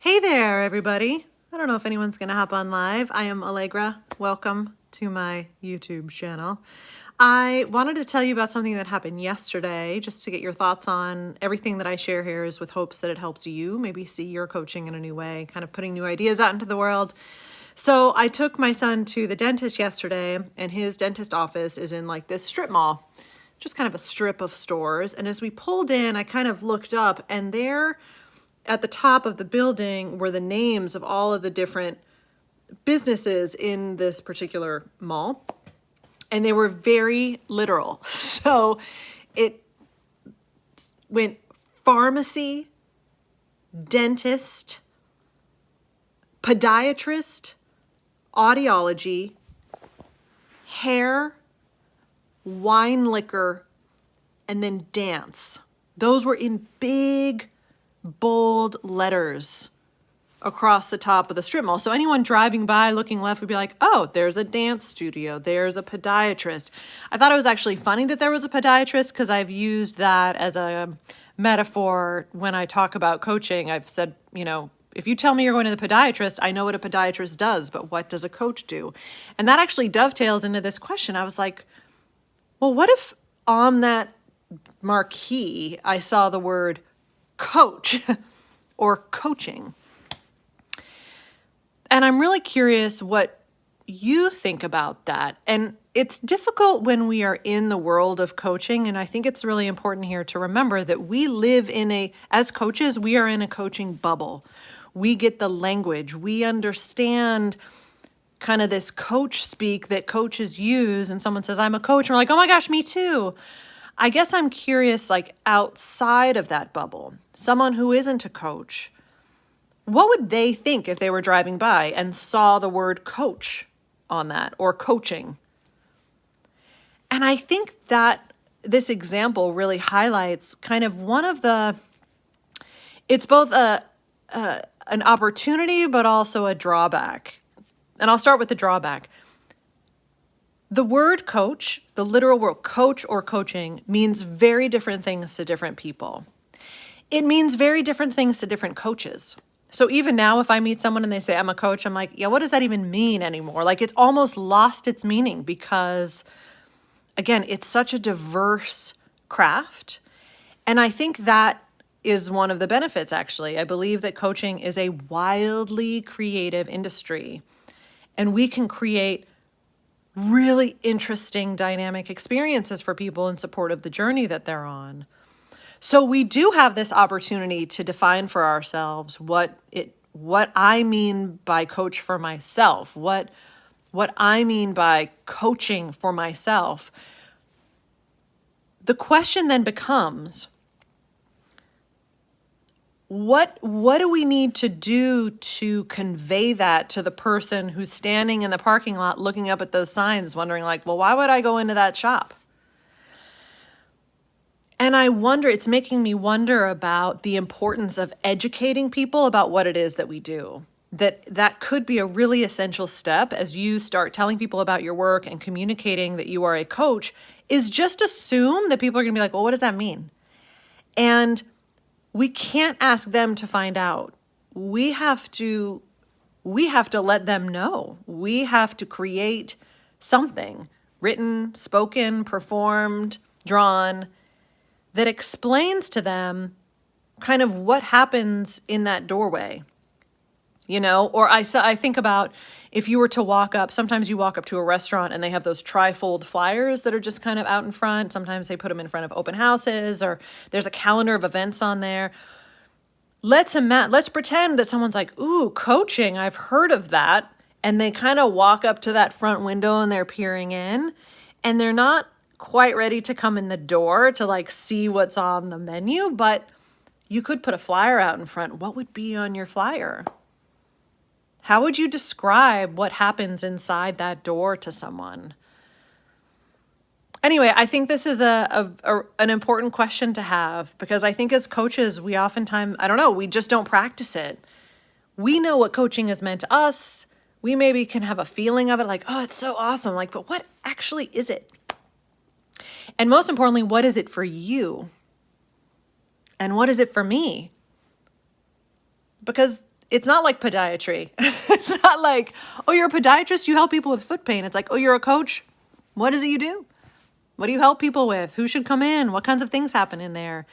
Hey there, everybody. I don't know if anyone's going to hop on live. I am Allegra. Welcome to my YouTube channel. I wanted to tell you about something that happened yesterday, just to get your thoughts on everything that I share here is with hopes that it helps you maybe see your coaching in a new way, kind of putting new ideas out into the world. So I took my son to the dentist yesterday, and his dentist office is in like this strip mall, just kind of a strip of stores. And as we pulled in, I kind of looked up, and there at the top of the building were the names of all of the different businesses in this particular mall. And they were very literal. So it went pharmacy, dentist, podiatrist, audiology, hair, wine liquor, and then dance. Those were in big, bold letters across the top of the strip mall. So anyone driving by looking left would be like, oh, there's a dance studio, there's a podiatrist. I thought it was actually funny that there was a podiatrist because I've used that as a metaphor when I talk about coaching. I've said, if you tell me you're going to the podiatrist, I know what a podiatrist does, but what does a coach do? And that actually dovetails into this question. I was like, well, what if on that marquee I saw the word coach or coaching? And I'm really curious what you think about that. And it's difficult when we are in the world of coaching. And I think it's really important here to remember that we live as coaches, we are in a coaching bubble. We get the language. We understand kind of this coach speak that coaches use. And someone says, I'm a coach. And we're like, oh my gosh, me too. I guess I'm curious, like outside of that bubble, someone who isn't a coach, what would they think if they were driving by and saw the word coach on that or coaching? And I think that this example really highlights kind of it's both an opportunity, but also a drawback. And I'll start with the drawback. The word coach, the literal word coach or coaching, means very different things to different people. It means very different things to different coaches. So even now, if I meet someone and they say, I'm a coach, I'm like, yeah, what does that even mean anymore? Like it's almost lost its meaning because, again, it's such a diverse craft. And I think that is one of the benefits, actually. I believe that coaching is a wildly creative industry, and we can create really interesting dynamic experiences for people in support of the journey that they're on. So we do have this opportunity to define for ourselves what I mean by coach for myself, what I mean by coaching for myself. The question then becomes, what do we need to do to convey that to the person who's standing in the parking lot looking up at those signs wondering like, well, why would I go into that shop? And it's making me wonder about the importance of educating people about what it is that we do. That could be a really essential step as you start telling people about your work and communicating that you are a coach, is just assume that people are going to be like, well, what does that mean? And we can't ask them to find out. We have to let them know. We have to create something written, spoken, performed, drawn that explains to them kind of what happens in that doorway. Or I think about if you were to walk up, sometimes you walk up to a restaurant and they have those trifold flyers that are just kind of out in front. Sometimes they put them in front of open houses, or there's a calendar of events on there. Let's pretend that someone's like, ooh, coaching, I've heard of that. And they kind of walk up to that front window and they're peering in, and they're not quite ready to come in the door to like see what's on the menu, but you could put a flyer out in front. What would be on your flyer? How would you describe what happens inside that door to someone? Anyway, I think this is an important question to have, because I think as coaches, we oftentimes, we just don't practice it. We know what coaching has meant to us. We maybe can have a feeling of it like, oh, it's so awesome. Like, but what actually is it? And most importantly, what is it for you? And what is it for me? Because It's not like podiatry. It's not like, oh, you're a podiatrist, you help people with foot pain. It's like, oh, you're a coach. What is it you do? What do you help people with? Who should come in? What kinds of things happen in there?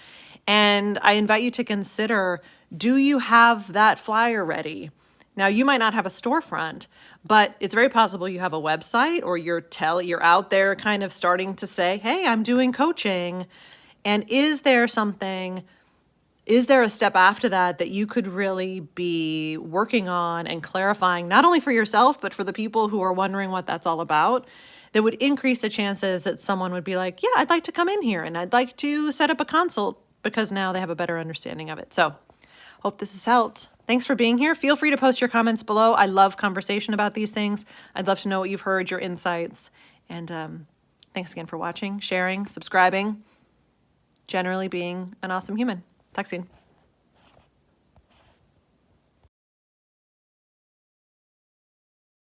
And I invite you to consider, do you have that flyer ready? Now, you might not have a storefront, but it's very possible you have a website, or you're out there kind of starting to say, hey, I'm doing coaching. And is there a step after that you could really be working on and clarifying, not only for yourself, but for the people who are wondering what that's all about, that would increase the chances that someone would be like, yeah, I'd like to come in here and I'd like to set up a consult, because now they have a better understanding of it. So hope this has helped. Thanks for being here. Feel free to post your comments below. I love conversation about these things. I'd love to know what you've heard, your insights. And thanks again for watching, sharing, subscribing, generally being an awesome human. Talk soon.